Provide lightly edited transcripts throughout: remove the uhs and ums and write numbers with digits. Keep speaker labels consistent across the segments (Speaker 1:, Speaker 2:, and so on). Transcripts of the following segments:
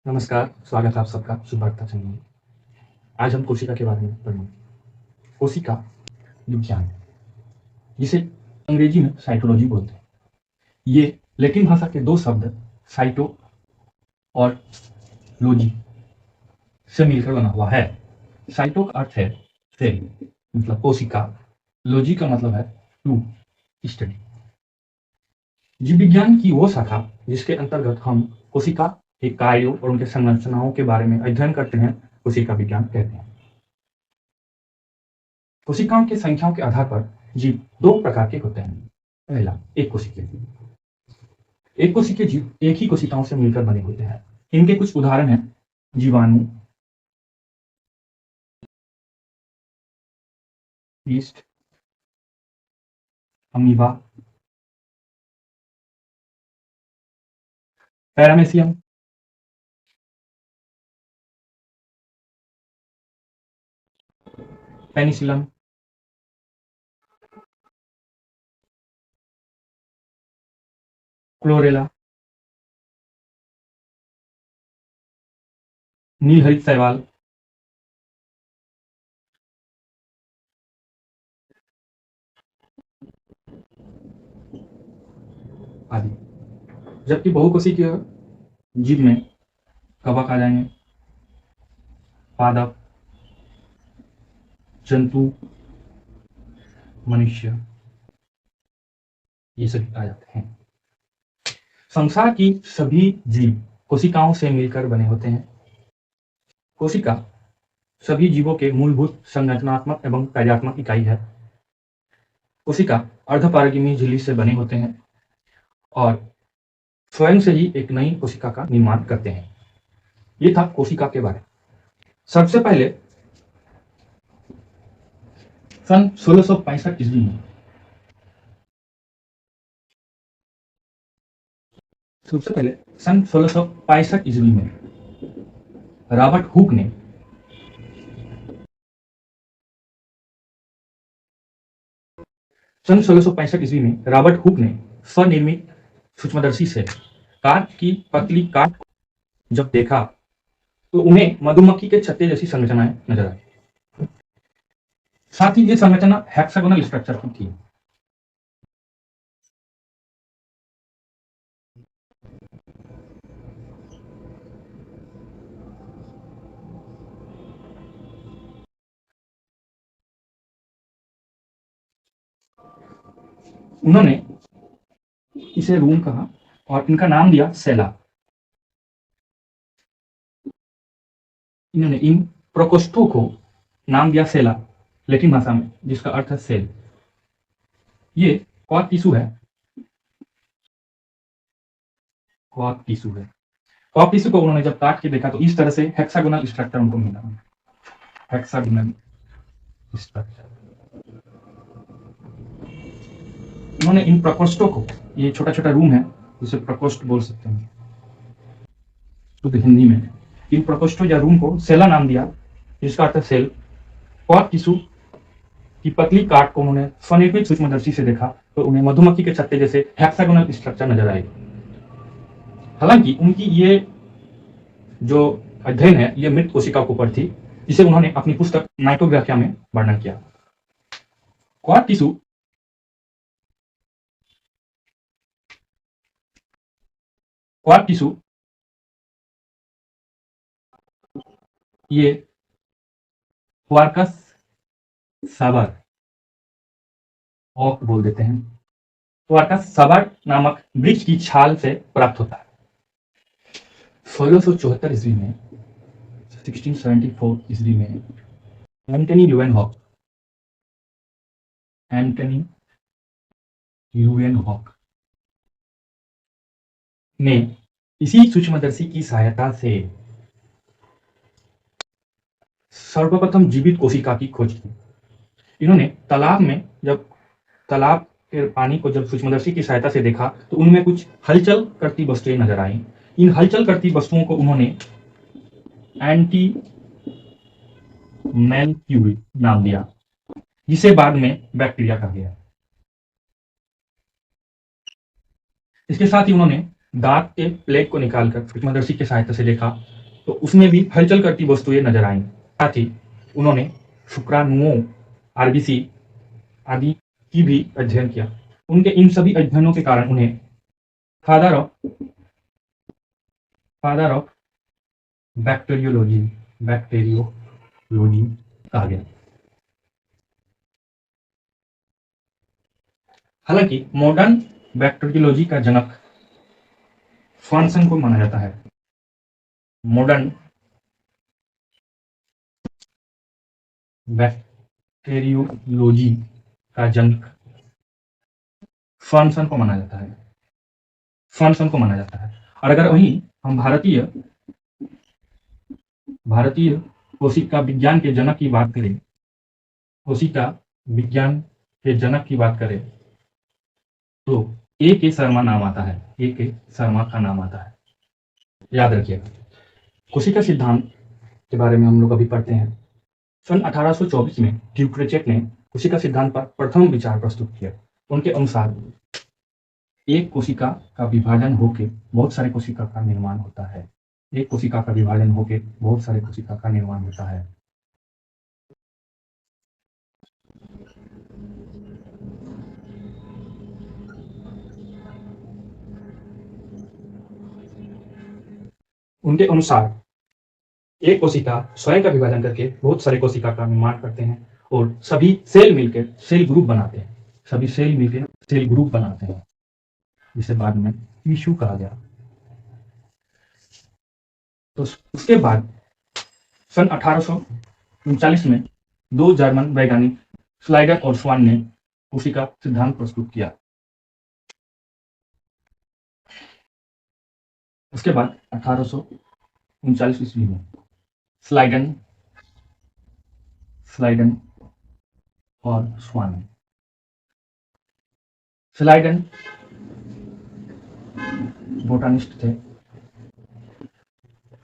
Speaker 1: नमस्कार, स्वागत है आप सबका शुभ वार्ता चैनल में। आज हम कोशिका के बारे में पढ़ेंगे। कोशिका विज्ञान, जिसे अंग्रेजी में साइटोलॉजी बोलते हैं। ये लैटिन भाषा के 2 शब्द साइटो और लॉजी से मिलकर बना हुआ है। साइटो का अर्थ है सेल, मतलब कोशिका। लॉजी का मतलब है टू, स्टडी। जीव विज्ञान की वो शाखा जिसके अंतर्गत हम कोशिका के कार्यों और उनके संरचनाओं के बारे में अध्ययन करते हैं, कोशिका विज्ञान कहते हैं। कोशिकाओं की संख्याओं के आधार पर जीव 2 प्रकार के होते हैं। पहला, एक कोशिकीय जीव। एक कोशिकीय जीव एक ही कोशिकाओं से मिलकर बने होते हैं। इनके कुछ उदाहरण हैं: जीवाणु, yeast, amoeba, paramecium, penicillium, chlorella, नीलहरित शैवाल, आदि। जबकि बहुकोशिकीय जीव में कवक आ जाएंगे, पादप, जंतु, मनुष्य, ये सभी आ जाते हैं। संसार की सभी जीव कोशिकाओं से मिलकर बने होते हैं। कोशिका सभी जीवों के मूलभूत संरचनात्मक एवं कार्यात्मक इकाई है। कोशिका अर्धपारगीमी झिल्ली से बने होते हैं और स्वयं से ही एक नई कोशिका का निर्माण करते हैं। ये था कोशिका के बारे में। सबसे पहले सन 1665 ईस्वी में सन 1665 ईस्वी में रॉबर्ट हुक ने स्वनिर्मित सूक्ष्मदर्शी से कांच की पतली काट जब देखा तो उन्हें मधुमक्खी के छत्ते जैसी संरचनाएं नजर आई। साथ ही ये संरचना हेक्सागोनल स्ट्रक्चर की थी। उन्होंने इसे रूम कहा और इनका नाम दिया सेला। इन्होंने इन प्रकोष्ठों को नाम दिया सेला, लैटिन भाषा में, जिसका अर्थ है सेल। ये क्वाक टिश्यू है। क्वाक टिश्यू को उन्होंने जब काट के देखा तो इस तरह से हेक्सागोनल स्ट्रक्चर उनको मिला। Hexagonal structure. उन्होंने इन प्रकोष्ठों को, ये छोटा छोटा रूम है जिसे प्रकोष्ठ बोल सकते हैं शुद्ध हिंदी में, इन प्रकोष्ठों या रूम को सेला नाम दिया, जिसका अर्थ है सेल। क्वाक टिश्यू की पतली काट को उन्होंने स्वनिर्मित सूक्ष्मदर्शी से देखा तो उन्हें मधुमक्खी के छत्ते जैसे हेक्सागोनल स्ट्रक्चर नजर आए। हालांकि उनकी ये जो अध्ययन है ये मृत कोशिका के ऊपर थी, जिसे उन्होंने अपनी पुस्तक नाइटोग्राफिया में वर्णन किया। क्वाक टिश्यू ये क्वार्कस साबर ऑक बोल देते हैं। क्वार्कस साबर नामक वृक्ष की छाल से प्राप्त होता है। 1674 ईस्वी में 1674 ईस्वी में एंटनी ल्यूवेनहॉक ने इसी सूक्ष्मदर्शी की सहायता से सर्वप्रथम जीवित कोशिका की खोज की। इन्होंने तालाब के पानी को जब सूक्ष्मदर्शी की सहायता से देखा तो उनमें कुछ हलचल करती वस्तुएं नजर आई। इन हलचल करती वस्तुओं को उन्होंने एंटी मैल्क्यूरी नाम दिया, जिसे बाद में बैक्टीरिया कहा गया। इसके साथ ही उन्होंने दांत के प्लेट को निकालकर सूक्ष्मदर्शी की सहायता से देखा तो उसमें भी हलचल करती वस्तुएं नजर आई। साथ ही उन्होंने शुक्राणुओं, आरबीसी आदि की भी अध्ययन किया। उनके इन सभी अध्ययनों के कारण उन्हें फादर ऑफ बैक्टीरियोलॉजी कहा गया। हालांकि मॉडर्न बैक्टीरियोलॉजी का जनक स्वानसन को माना जाता है। मॉडर्न बैक्टीरियोलॉजी का जनक स्वानसन को माना जाता है। और अगर वहीं हम भारतीय कोशिका विज्ञान के जनक की बात करें, तो ए के शर्मा नाम आता है। ए के शर्मा का नाम आता है, याद रखिएगा। कोशिका सिद्धांत के बारे में हम लोग अभी पढ़ते हैं। सन 1824 में ड्यूक्रेचेट ने कोशिका सिद्धांत पर प्रथम विचार प्रस्तुत किया। उनके अनुसार एक कोशिका का विभाजन होकर बहुत सारे कोशिका का निर्माण होता है। एक कोशिका का विभाजन होकर बहुत सारे कोशिका का निर्माण होता है। उनके अनुसार एक कोशिका स्वयं का विभाजन करके बहुत सारे कोशिका का निर्माण करते हैं और सभी सेल मिलकर सेल ग्रुप बनाते हैं। जिसे बाद में टिश्यू कहा गया। तो उसके बाद सन 1839 में दो जर्मन वैज्ञानिक स्लाइडर और स्वान ने कोशिका सिद्धांत प्रस्तुत किया। उसके बाद 1839 ईस्वी में स्लाइडन और स्वान। स्लाइडन बोटानिस्ट थे,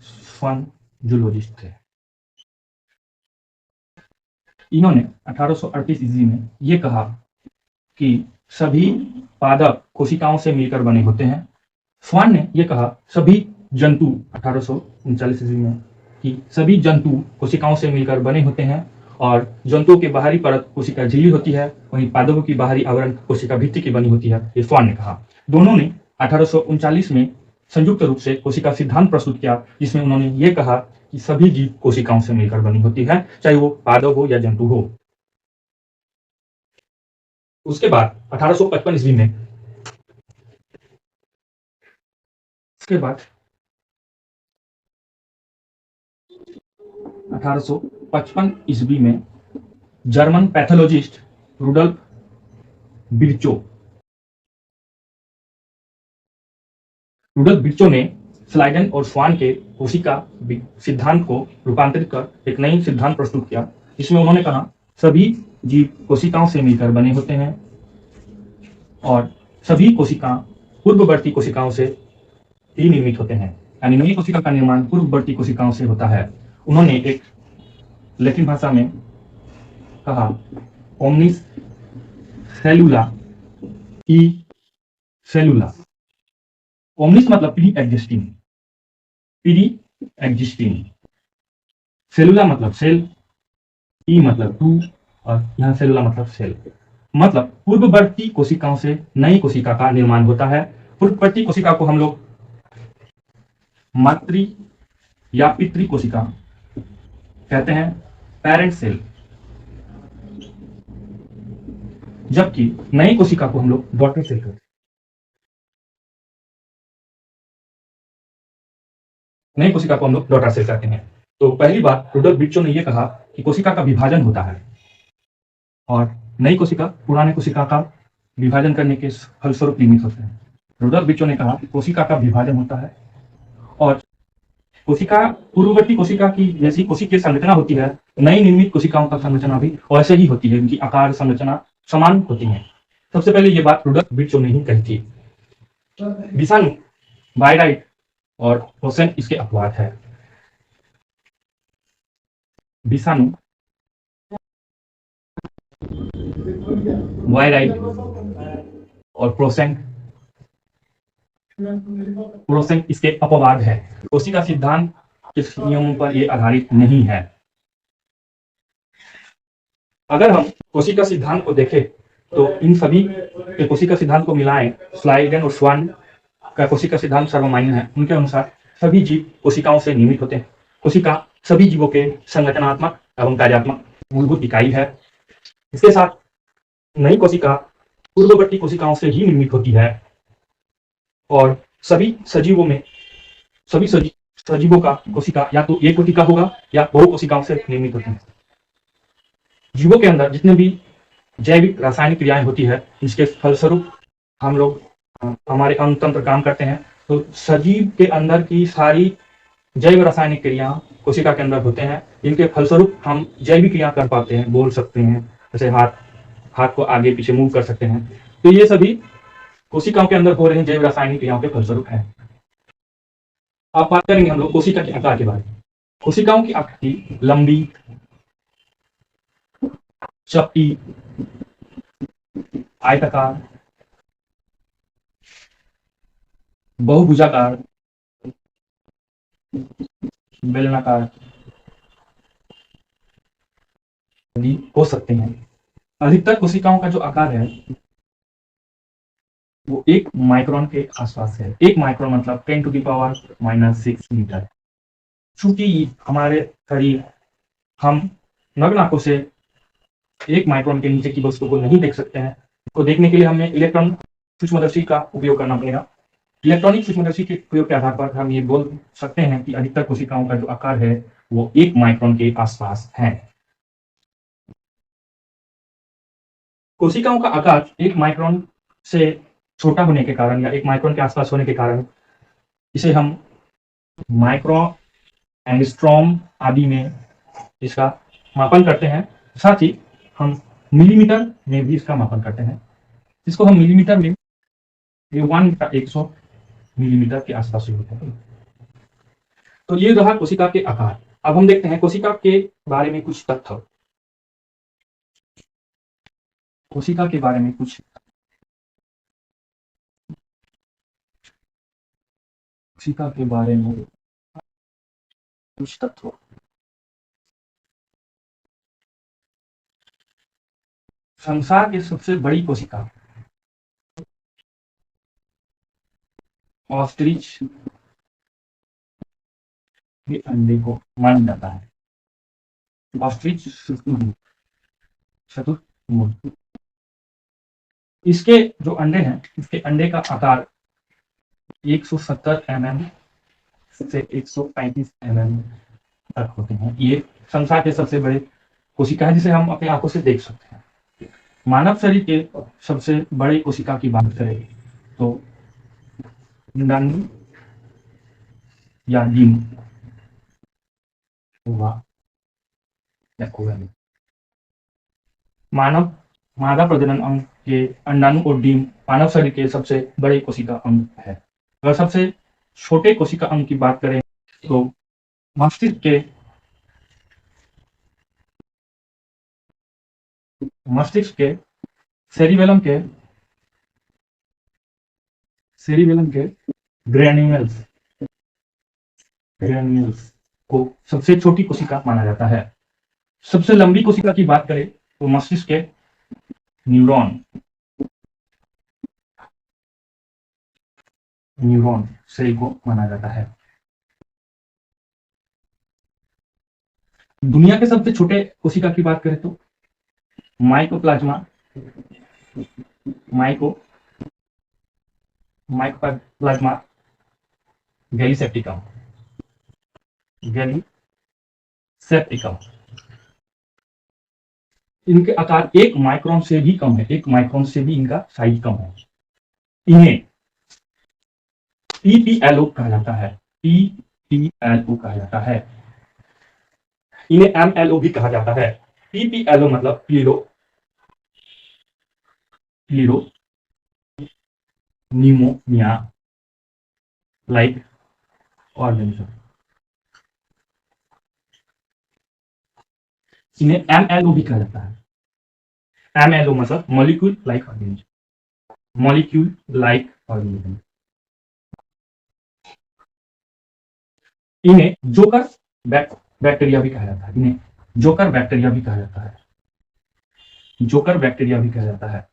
Speaker 1: स्वान जूलॉजिस्ट थे। इन्होंने 1838 ईस्वी में यह कहा कि सभी पादप कोशिकाओं से मिलकर बने होते हैं। स्वान ने यह कहा सभी जंतु 1839 ईस्वी में कि सभी जंतु कोशिकाओं से मिलकर बने होते हैं और जंतुओं के बाहरी परत कोशिका झिल्ली होती है, वहीं पादपों की बाहरी आवरण कोशिका भित्ति की बनी होती है। ये स्वान ने कहा। दोनों ने 1839 में संयुक्त रूप से कोशिका सिद्धांत प्रस्तुत किया, जिसमें उन्होंने ये कहा कि सभी जीव कोशिकाओं से मिलकर बनी होती है, चाहे वो पादप हो या जंतु हो। उसके बाद 1855 ईस्वी में 1855 ईस्वी में जर्मन पैथोलॉजिस्ट रुडल्फ बिर्चो ने स्लाइडन और स्वान के कोशिका सिद्धांत को रूपांतरित कर एक नई सिद्धांत प्रस्तुत किया, जिसमें उन्होंने कहा सभी जीव कोशिकाओं से मिलकर बने होते हैं और सभी कोशिका पूर्ववर्ती कोशिकाओं से ही निर्मित होते हैं, यानी नई कोशिका का निर्माण पूर्ववर्ती कोशिकाओं से होता है। उन्होंने एक लैटिन भाषा में कहा ओमनिस सेलुला ई सेलुला। ओमनिस मतलब प्री एग्जिस्टिंग, सेलुला मतलब सेल, ई मतलब टू और यहाँ सेलुला मतलब सेल। मतलब पूर्ववर्ती कोशिकाओं से नई कोशिका का निर्माण होता है। पूर्ववर्ती कोशिका को हम लोग मातृ या पितृ कोशिका कहते हैं, पेरेंट सेल, जबकि नई कोशिका को हम लोग डॉटर सेल कहते हैं। नई कोशिका को हम लोग डॉटर सेल कहते हैं। तो पहली बार रुडल्फ बिर्चो ने यह कहा कि कोशिका का विभाजन होता है और नई कोशिका पुराने कोशिका का विभाजन करने के फलस्वरूप निर्मित होते हैं। रुडल्फ बिर्चो ने कहा कोशिका का विभाजन होता है और कोशिका पूर्ववर्ती कोशिका की जैसी कोशिकीय संरचना होती है, नई निर्मित कोशिकाओं का संरचना भी वैसे ही होती है, उनकी आकार संरचना समान होती है। सबसे पहले ये बात रुडल्फ बिर्चो ने ही कही थी। विषाणु, वायराइड और प्रोसेन इसके अपवाद है। विषाणु, वायराइड और प्रोसेन इसके अपवाद है। कोशिका सिद्धांत किस नियमों पर ये आधारित नहीं है। अगर हम कोशिका सिद्धांत को देखें तो इन सभी के कोशिका सिद्धांत को मिलाएं, स्लाइडेन और स्वान का कोशिका सिद्धांत सर्वमान्य है। उनके अनुसार सभी जीव कोशिकाओं से निर्मित होते हैं। कोशिका सभी जीवों के संरचनात्मक एवं कार्यात्मक मूलभूत इकाई है। इसके साथ नई कोशिका पूर्ववर्ती कोशिकाओं से ही निर्मित होती है और सभी सजीवों में सभी सजीवों का कोशिका या तो एक कोशिका होगा या बहु कोशिकाओं से निर्मित होती है। जीवों के अंदर जितने भी जैविक रासायनिक क्रियाएं होती है, इसके फलस्वरूप हम लोग हमारे अंग तंत्र काम करते हैं। तो सजीव के अंदर की सारी जैव रासायनिक क्रिया कोशिका के अंदर होते हैं। इनके फलस्वरूप हम जैविक क्रिया कर पाते हैं, बोल सकते हैं, जैसे हाथ को आगे पीछे मूव कर सकते हैं। तो ये सभी कोशिकाओं के अंदर हो रहे जैव रासायनिक क्रियाओं के फलस्वरूप है। अब बात करेंगे हम लोग कोशिका के आकार के बारे में। कोशिकाओं की आकृति लंबी, चपटी, आयताकार, बहुभुजाकार, बेलनाकार हो सकते हैं। अधिकतर कोशिकाओं का जो आकार है वो 1 माइक्रोन के आसपास है। 1 माइक्रोन मतलब 10⁻⁻6 मीटर। चूंकि हमारे शरीर हम नग्न आंखों से 1 माइक्रोन के नीचे की वस्तु को नहीं देख सकते हैं। इसको देखने के लिए हमें इलेक्ट्रॉन सूक्ष्मदर्शी का उपयोग करना पड़ेगा। इलेक्ट्रॉनिक सूक्ष्मदर्शी के उपयोग के आधार पर हम ये बोल सकते हैं कि अधिकतर कोशिकाओं का जो आकार है वो 1 माइक्रोन के आसपास है। कोशिकाओं का आकार 1 माइक्रोन से छोटा होने के कारण या 1 माइक्रोन के आसपास होने के कारण इसे हम माइक्रो एंगस्ट्रॉम आदि में इसका मापन करते हैं। साथ ही हम मिलीमीटर में भी इसका मापन करते हैं। इसको हम मिलीमीटर में 100 मिलीमीटर के आसपास होता है। तो ये रहा कोशिका के आकार। अब हम देखते हैं कोशिका के बारे में कुछ तथ्य। कोशिका के बारे में कुछ कोशिका के बारे में कुछ तथ्य। संसार की सबसे बड़ी कोशिका ऑस्ट्रिच के अंडे को माना जाता है। ऑस्ट्रिच शतुरमुर्ग, इसके जो अंडे हैं, इसके अंडे का आकार 170 mm से 135 mm तक होते हैं। ये संसार के सबसे बड़े कोशिका है जिसे हम अपनी आंखों से देख सकते हैं। मानव शरीर के सबसे बड़े कोशिका की बात करें तो अंडाणु या डिम मानव मादा प्रजनन अंग के अंडाणु और डिम मानव शरीर के सबसे बड़े कोशिका अंग है। अगर सबसे छोटे कोशिका अंग की बात करें तो मस्तिष्क के सेरिबेलम के ग्रेन्यूल्स को सबसे छोटी कोशिका माना जाता है। सबसे लंबी कोशिका की बात करें तो मस्तिष्क के न्यूरॉन सेल को माना जाता है। दुनिया के सबसे छोटे कोशिका की बात करें तो माइकोप्लाज्मा गैलीसेप्टिकम इनके आकार 1 माइक्रोन से भी कम है। 1 माइक्रोन से भी इनका साइज कम है। इन्हें PPLO कहा जाता है। PPLO कहा जाता है। इन्हें MLO भी कहा जाता है। PPLO मतलब प्लीरो न्यूमोनिया लाइक ऑर्गेनिज्म। इन्हें MLO भी कहा जाता है। MLO मतलब मॉलिक्यूल लाइक ऑर्गेनिज्म। इन्हें जोकर बैक्टीरिया भी कहा जाता है। इन्हें जोकर बैक्टीरिया भी कहा जाता है। जोकर बैक्टीरिया भी कहा जाता है।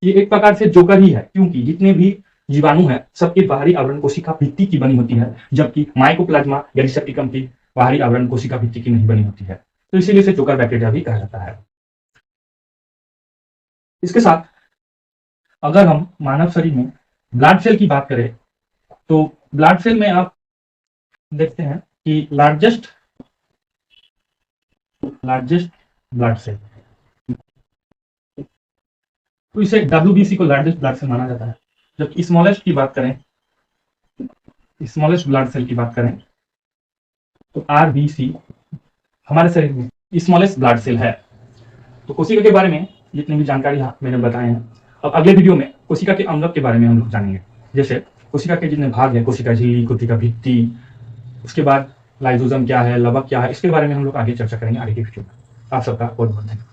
Speaker 1: ये एक प्रकार से जोकर ही है, क्योंकि जितने भी जीवाणु है सबके बाहरी आवरण कोशिका भित्ति की बनी होती है, जबकि माइकोप्लाज्मा या रिसेप्टिकम की बाहरी आवरण कोशिका भित्ति की नहीं बनी होती है। तो इसीलिए इसे जोकर बैक्टीरिया भी कहा जाता है। इसके साथ अगर हम मानव शरीर में ब्लड सेल की बात करें तो ब्लड सेल में आप देखते हैं कि लार्जेस्ट ब्लड सेल, तो इसे WBC को लार्जेस्ट ब्लड सेल माना जाता है। जबकि स्मॉलेस्ट की बात करें, स्मॉलेस्ट ब्लड सेल की बात करें तो RBC हमारे शरीर में स्मॉलेस्ट ब्लड सेल है। तो कोशिका के बारे में जितनी भी जानकारी मैंने बताए हैं, अब अगले वीडियो में कोशिका के अंगक के बारे में हम लोग जानेंगे। जैसे कोशिका के जितने भाग है, कोशिका झिल्ली, कोशिका भित्ति, उसके बाद लाइसोसोम क्या है, लवक क्या है, इसके बारे में हम लोग आगे चर्चा करेंगे आगे की वीडियो में। आप सबका बहुत बहुत धन्यवाद।